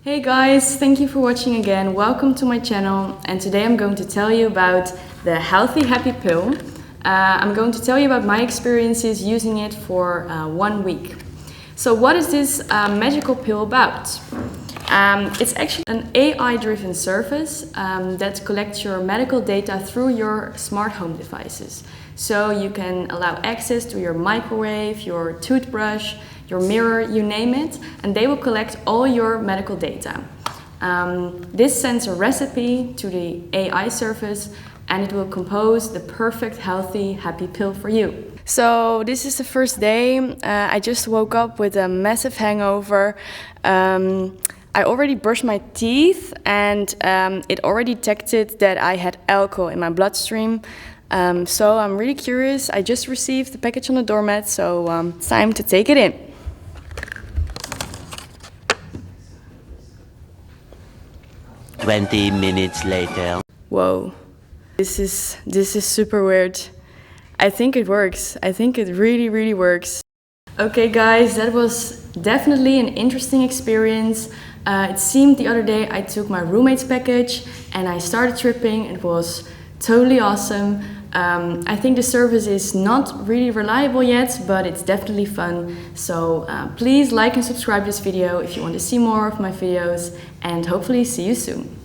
Hey guys, thank you for watching again. Welcome to my channel, and today I'm going to tell you about the Healthy Happy Pill. I'm going to tell you about my experiences using it for 1 week. So what is this magical pill about? It's actually an AI-driven service that collects your medical data through your smart home devices. So you can allow access to your microwave, your toothbrush, your mirror, you name it, and they will collect all your medical data. This sends a recipe to the AI service, and it will compose the perfect healthy happy pill for you. So this is the first day. I just woke up with a massive hangover. I already brushed my teeth, and it already detected that I had alcohol in my bloodstream. So I'm really curious. I just received the package on the doormat, so it's time to take it in. "20 minutes later." Whoa, this is super weird. I think it works. I think it really works. Okay guys, that was definitely an interesting experience. It seemed the other day I took my roommate's package and I started tripping. It was totally awesome. I think the service is not really reliable yet, but it's definitely fun. So please like and subscribe this video if you want to see more of my videos, and hopefully see you soon.